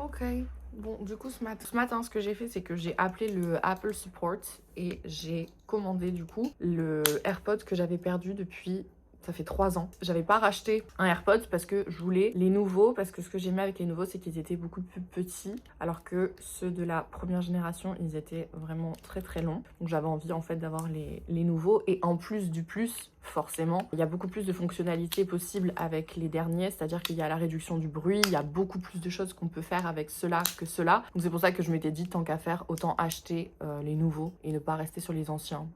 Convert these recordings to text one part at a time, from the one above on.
Ok. Bon, du coup, ce matin, ce que j'ai fait, c'est que j'ai appelé le Apple Support et j'ai commandé, du coup, le AirPod que j'avais perdu depuis... Ça fait 3 ans. J'avais pas racheté un AirPods parce que je voulais les nouveaux, parce que ce que j'aimais avec les nouveaux, c'est qu'ils étaient beaucoup plus petits, alors que ceux de la première génération, ils étaient vraiment très très longs. Donc j'avais envie en fait d'avoir les nouveaux. Et en plus du plus, forcément, il y a beaucoup plus de fonctionnalités possibles avec les derniers, c'est-à-dire qu'il y a la réduction du bruit, il y a beaucoup plus de choses qu'on peut faire avec cela que cela. Donc c'est pour ça que je m'étais dit, tant qu'à faire, autant acheter les nouveaux et ne pas rester sur les anciens.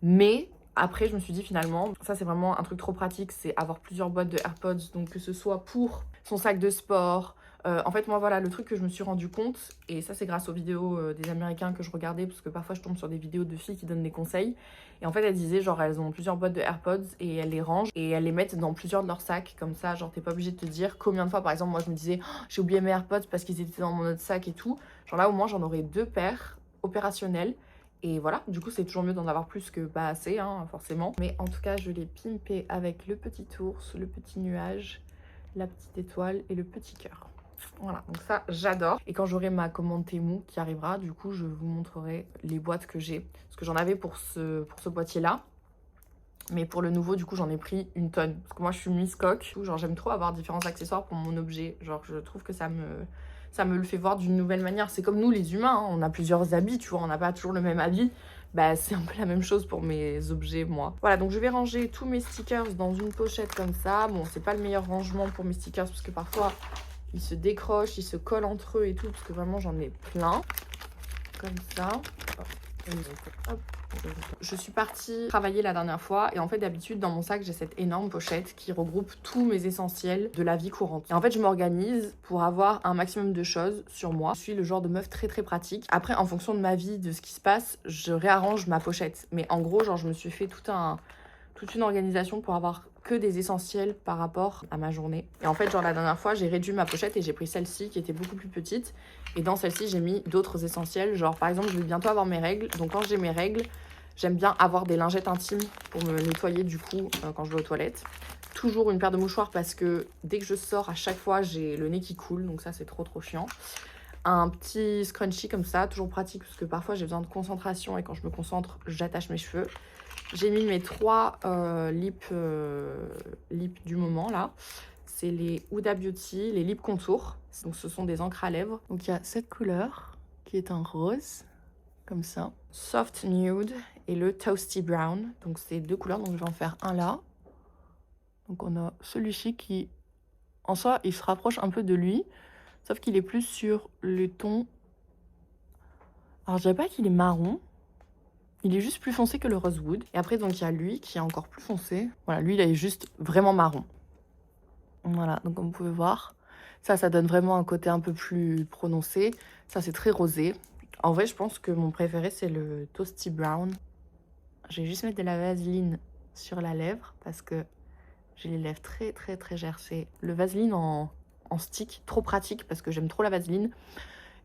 Mais après, je me suis dit finalement, ça c'est vraiment un truc trop pratique, c'est avoir plusieurs boîtes de AirPods, donc que ce soit pour son sac de sport. En fait, moi voilà, le truc que je me suis rendu compte, et ça c'est grâce aux vidéos des Américains que je regardais, parce que parfois je tombe sur des vidéos de filles qui donnent des conseils. Et en fait, elles disaient genre elles ont plusieurs boîtes de AirPods et elles les rangent et elles les mettent dans plusieurs de leurs sacs, comme ça, genre t'es pas obligé de te dire combien de fois, par exemple, moi je me disais oh, j'ai oublié mes AirPods parce qu'ils étaient dans mon autre sac et tout. Genre là au moins j'en aurais 2 paires opérationnelles. Et voilà, du coup, c'est toujours mieux d'en avoir plus que pas assez, hein, forcément. Mais en tout cas, je l'ai pimpé avec le petit ours, le petit nuage, la petite étoile et le petit cœur. Voilà, donc ça, j'adore. Et quand j'aurai ma commande Temu qui arrivera, du coup, je vous montrerai les boîtes que j'ai. Parce que j'en avais pour ce boîtier-là. Mais pour le nouveau, du coup, j'en ai pris une tonne. Parce que moi, je suis Miss Coq. Genre, j'aime trop avoir différents accessoires pour mon objet. Genre, je trouve que ça me le fait voir d'une nouvelle manière. C'est comme nous, les humains, hein. On a plusieurs habits, tu vois. On n'a pas toujours le même habit. Bah, c'est un peu la même chose pour mes objets, moi. Voilà, donc je vais ranger tous mes stickers dans une pochette comme ça. Bon, c'est pas le meilleur rangement pour mes stickers parce que parfois, ils se décrochent, ils se collent entre eux et tout. Parce que vraiment, j'en ai plein. Comme ça. Hop. Je suis partie travailler la dernière fois et en fait d'habitude dans mon sac j'ai cette énorme pochette qui regroupe tous mes essentiels de la vie courante. Et en fait je m'organise pour avoir un maximum de choses sur moi. Je suis le genre de meuf très très pratique. Après en fonction de ma vie, de ce qui se passe, je réarrange ma pochette. Mais en gros genre je me suis fait toute une organisation pour avoir que des essentiels par rapport à ma journée. Et en fait, genre la dernière fois, j'ai réduit ma pochette et j'ai pris celle-ci qui était beaucoup plus petite. Et dans celle-ci, j'ai mis d'autres essentiels. Genre par exemple, je vais bientôt avoir mes règles. Donc quand j'ai mes règles, j'aime bien avoir des lingettes intimes pour me nettoyer du coup quand je vais aux toilettes. Toujours une paire de mouchoirs parce que dès que je sors, à chaque fois, j'ai le nez qui coule. Donc ça, c'est trop trop chiant. Un petit scrunchie comme ça, toujours pratique parce que parfois j'ai besoin de concentration et quand je me concentre, j'attache mes cheveux. J'ai mis mes 3 lips du moment là. C'est les Huda Beauty, les lip contours. Donc ce sont des encres à lèvres. Donc il y a cette couleur qui est un rose, comme ça. Soft Nude et le Toasty Brown. Donc c'est 2 couleurs, donc je vais en faire un là. Donc on a celui-ci qui, en soi, il se rapproche un peu de lui. Sauf qu'il est plus sur le ton... Alors je dirais pas qu'il est marron. Il est juste plus foncé que le Rosewood. Et après, donc, il y a lui qui est encore plus foncé. Voilà, lui, il est juste vraiment marron. Voilà, donc comme vous pouvez voir, ça donne vraiment un côté un peu plus prononcé. Ça, c'est très rosé. En vrai, je pense que mon préféré, c'est le Toasty Brown. Je vais juste mettre de la vaseline sur la lèvre parce que j'ai les lèvres très, très, très gercées. Le vaseline en stick, trop pratique parce que j'aime trop la vaseline.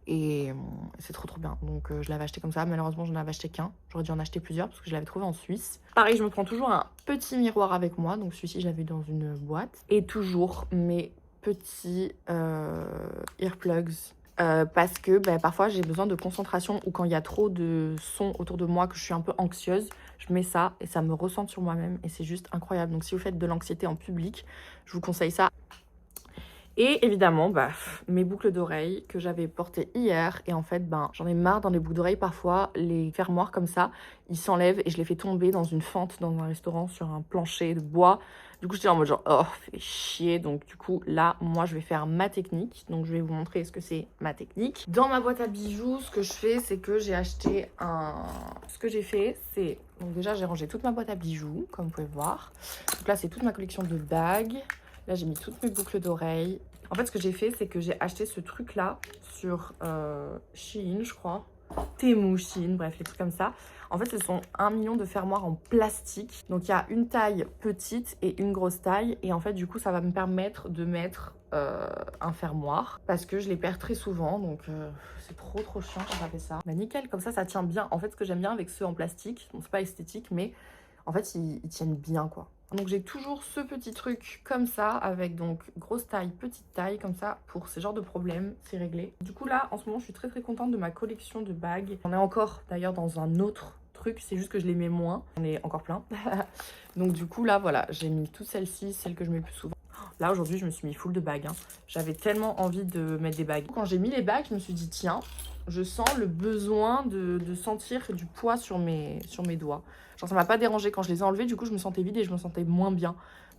Et c'est trop trop bien. Donc je l'avais acheté comme ça. Malheureusement, je n'en avais acheté qu'un. J'aurais dû en acheter plusieurs parce que je l'avais trouvé en Suisse. Pareil, je me prends toujours un petit miroir avec moi. Donc celui-ci, je l'avais dans une boîte. Et toujours mes petits earplugs. Parce que parfois, j'ai besoin de concentration ou quand il y a trop de sons autour de moi, que je suis un peu anxieuse, je mets ça et ça me ressent sur moi-même. Et c'est juste incroyable. Donc si vous faites de l'anxiété en public, je vous conseille ça. Et évidemment, mes boucles d'oreilles que j'avais portées hier. Et en fait, j'en ai marre dans les boucles d'oreilles parfois. Les fermoirs comme ça, ils s'enlèvent et je les fais tomber dans une fente dans un restaurant sur un plancher de bois. Du coup, j'étais en mode genre, oh, fait chier. Donc du coup, là, moi, je vais faire ma technique. Donc je vais vous montrer ce que c'est ma technique. Dans ma boîte à bijoux, ce que je fais, c'est que j'ai acheté un... Ce que j'ai fait, c'est... Donc déjà, j'ai rangé toute ma boîte à bijoux, comme vous pouvez voir. Donc là, c'est toute ma collection de bagues. Là, j'ai mis toutes mes boucles d'oreilles. En fait, ce que j'ai fait, c'est que j'ai acheté ce truc-là sur Shein, je crois. Temu, Shein, bref, les trucs comme ça. En fait, ce sont 1 million de fermoirs en plastique. Donc, il y a une taille petite et une grosse taille. Et en fait, du coup, ça va me permettre de mettre un fermoir. Parce que je les perds très souvent. Donc, c'est trop, trop chiant quand ça fait ça. Nickel, comme ça tient bien. En fait, ce que j'aime bien avec ceux en plastique, bon, c'est pas esthétique, mais... En fait, ils tiennent bien, quoi. Donc j'ai toujours ce petit truc comme ça, avec donc grosse taille, petite taille, comme ça, pour ce genre de problème, c'est réglé. Du coup là, en ce moment, je suis très très contente de ma collection de bagues. On est encore d'ailleurs dans un autre truc, c'est juste que je les mets moins. On est encore plein. Donc du coup là, voilà, j'ai mis toutes celles-ci, celles que je mets plus souvent. Là aujourd'hui, je me suis mis full de bagues. Hein. J'avais tellement envie de mettre des bagues. Quand j'ai mis les bagues, je me suis dit, tiens, je sens le besoin de sentir du poids sur mes doigts. Genre ça m'a pas dérangé quand je les ai enlevés, du coup je me sentais vide et je me sentais moins bien.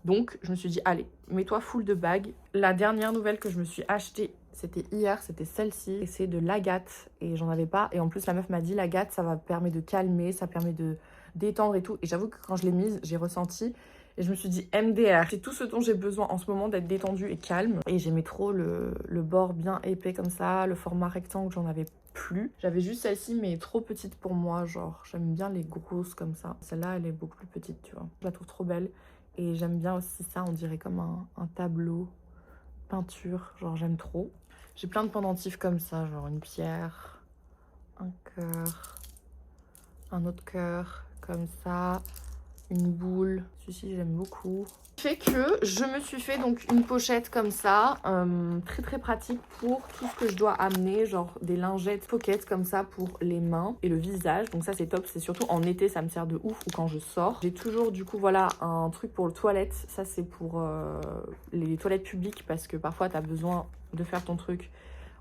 Donc je me suis dit, allez, mets-toi full de bagues. La dernière nouvelle que je me suis achetée, c'était hier, c'était celle-ci. Et c'est de l'agate et j'en avais pas. Et en plus la meuf m'a dit, l'agate ça va permettre de calmer, ça permet de détendre et tout. Et j'avoue que quand je l'ai mise, j'ai ressenti. Et je me suis dit, MDR, c'est tout ce dont j'ai besoin en ce moment, d'être détendue et calme. Et j'aimais trop le bord bien épais comme ça, le format rectangle, j'en avais plus. J'avais juste celle-ci, mais trop petite pour moi, genre, j'aime bien les grosses comme ça. Celle-là, elle est beaucoup plus petite, tu vois. Je la trouve trop belle. Et j'aime bien aussi ça, on dirait comme un tableau, peinture, genre, j'aime trop. J'ai plein de pendentifs comme ça, genre une pierre, un cœur, un autre cœur, comme ça. Une boule, celui-ci j'aime beaucoup. Fait que je me suis fait donc une pochette comme ça, très très pratique pour tout ce que je dois amener, genre des lingettes pocket comme ça pour les mains et le visage. Donc ça c'est top, c'est surtout en été, ça me sert de ouf ou quand je sors. J'ai toujours du coup voilà un truc pour le toilette, ça c'est pour les toilettes publiques parce que parfois t'as besoin de faire ton truc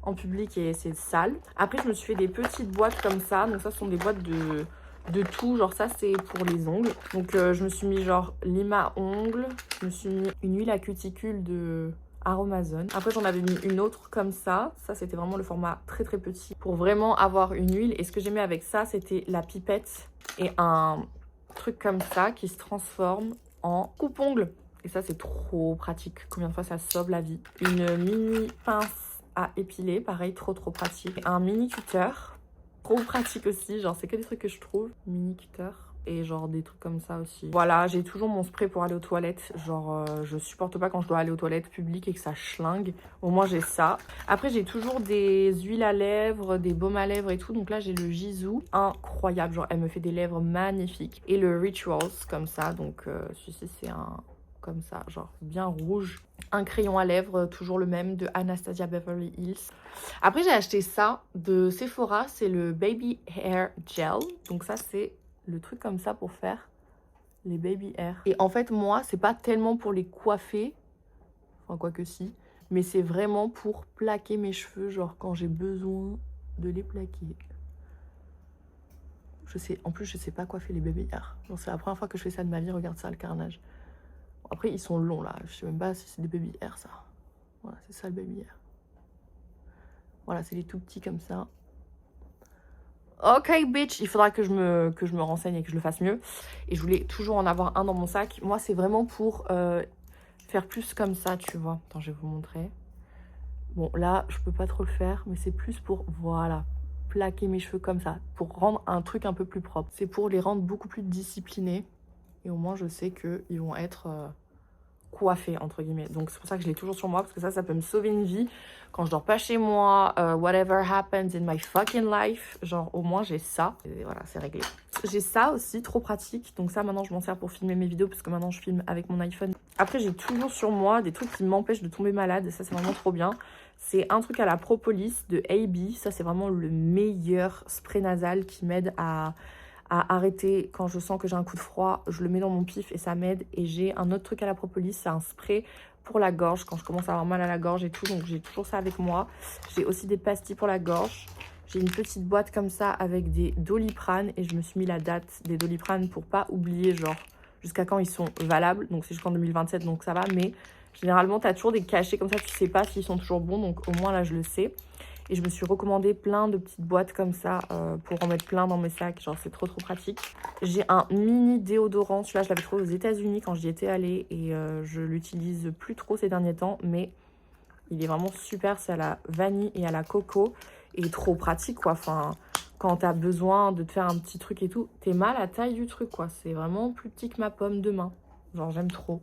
en public et c'est sale. Après je me suis fait des petites boîtes comme ça, donc ça ce sont des boîtes de tout, genre ça c'est pour les ongles. Donc je me suis mis genre lime à ongles, je me suis mis une huile à cuticule de Aromazone. Après j'en avais mis une autre comme ça c'était vraiment le format très très petit pour vraiment avoir une huile. Et ce que j'aimais avec ça c'était la pipette et un truc comme ça qui se transforme en coupe-ongles. Et ça c'est trop pratique, combien de fois ça sauve la vie. Une mini pince à épiler, pareil trop pratique. Un mini cutter. Trop pratique aussi, genre c'est que des trucs que je trouve. Mini cutter et genre des trucs comme ça aussi. Voilà, j'ai toujours mon spray pour aller aux toilettes. Genre je supporte pas quand je dois aller aux toilettes publiques et que ça schlingue. Au moins j'ai ça. Après j'ai toujours des huiles à lèvres, des baumes à lèvres et tout. Donc là j'ai le Jisoo, incroyable. Genre elle me fait des lèvres magnifiques. Et le Rituals comme ça. Donc celui-ci c'est un comme ça, genre bien rouge. Un crayon à lèvres, toujours le même, de Anastasia Beverly Hills. Après, j'ai acheté ça de Sephora, c'est le Baby Hair Gel. Donc ça, c'est le truc comme ça pour faire les baby hair. Et en fait, moi, c'est pas tellement pour les coiffer, enfin, quoique si, mais c'est vraiment pour plaquer mes cheveux, genre quand j'ai besoin de les plaquer. Je sais, en plus, je sais pas coiffer les baby hair. C'est la première fois que je fais ça de ma vie, regarde ça, le carnage. Après, ils sont longs, là. Je sais même pas si c'est des baby hair, ça. Voilà, c'est ça, le baby hair. Voilà, c'est les tout petits comme ça. Ok, bitch, il faudra que je me renseigne et que je le fasse mieux. Et je voulais toujours en avoir un dans mon sac. Moi, c'est vraiment pour faire plus comme ça, tu vois. Attends, je vais vous montrer. Bon, là, je peux pas trop le faire, mais c'est plus pour, voilà, plaquer mes cheveux comme ça. Pour rendre un truc un peu plus propre. C'est pour les rendre beaucoup plus disciplinés. Et au moins, je sais qu'ils vont être coiffés, entre guillemets. Donc, c'est pour ça que je l'ai toujours sur moi, parce que ça peut me sauver une vie. Quand je dors pas chez moi, whatever happens in my fucking life, genre, au moins, j'ai ça. Et voilà, c'est réglé. J'ai ça aussi, trop pratique. Donc ça, maintenant, je m'en sers pour filmer mes vidéos, parce que maintenant, je filme avec mon iPhone. Après, j'ai toujours sur moi des trucs qui m'empêchent de tomber malade. Ça, c'est vraiment trop bien. C'est un truc à la propolis de AB. Ça, c'est vraiment le meilleur spray nasal qui m'aide à arrêter quand je sens que j'ai un coup de froid. Je le mets dans mon pif et ça m'aide. Et j'ai un autre truc à la propolis, c'est un spray pour la gorge quand je commence à avoir mal à la gorge et tout. Donc j'ai toujours ça avec moi. J'ai aussi des pastilles pour la gorge. J'ai une petite boîte comme ça avec des Doliprane et je me suis mis la date des Doliprane pour pas oublier genre jusqu'à quand ils sont valables. Donc c'est jusqu'en 2027, donc ça va. Mais généralement, tu as toujours des cachets comme ça, tu sais pas s'ils sont toujours bons. Donc au moins là, je le sais. Et je me suis recommandé plein de petites boîtes comme ça pour en mettre plein dans mes sacs. Genre, c'est trop pratique. J'ai un mini déodorant. Celui-là, je l'avais trouvé aux États-Unis quand j'y étais allée. Et je l'utilise plus trop ces derniers temps. Mais il est vraiment super. C'est à la vanille et à la coco. Et trop pratique, quoi. Enfin, quand t'as besoin de te faire un petit truc et tout, t'es mal à la taille du truc, quoi. C'est vraiment plus petit que ma pomme de main. Genre, j'aime trop.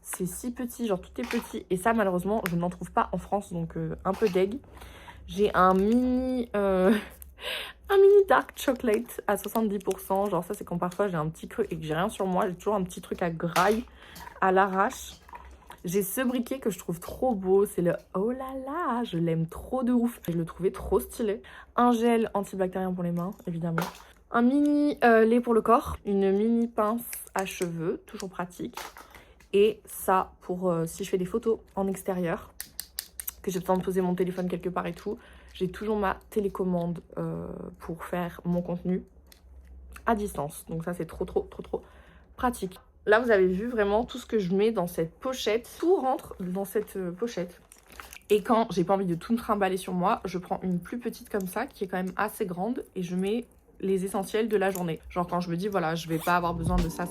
C'est si petit, genre tout est petit. Et ça, malheureusement, je n'en trouve pas en France. Donc, un peu deg. J'ai un mini Un mini dark chocolate à 70%. Genre ça c'est quand parfois j'ai un petit creux et que j'ai rien sur moi. J'ai toujours un petit truc à graille à l'arrache. J'ai ce briquet que je trouve trop beau. C'est le oh là là. Je l'aime trop de ouf. Je le trouvais trop stylé. Un gel antibactérien pour les mains évidemment. Un mini lait pour le corps. Une mini pince à cheveux. Toujours pratique. Et ça pour si je fais des photos en extérieur. Que j'ai besoin de poser mon téléphone quelque part et tout. J'ai toujours ma télécommande pour faire mon contenu à distance. Donc ça, c'est trop pratique. Là, vous avez vu vraiment tout ce que je mets dans cette pochette. Tout rentre dans cette pochette. Et quand j'ai pas envie de tout me trimballer sur moi, je prends une plus petite comme ça, qui est quand même assez grande. Et je mets les essentiels de la journée. Genre quand je me dis, voilà, je vais pas avoir besoin de ça.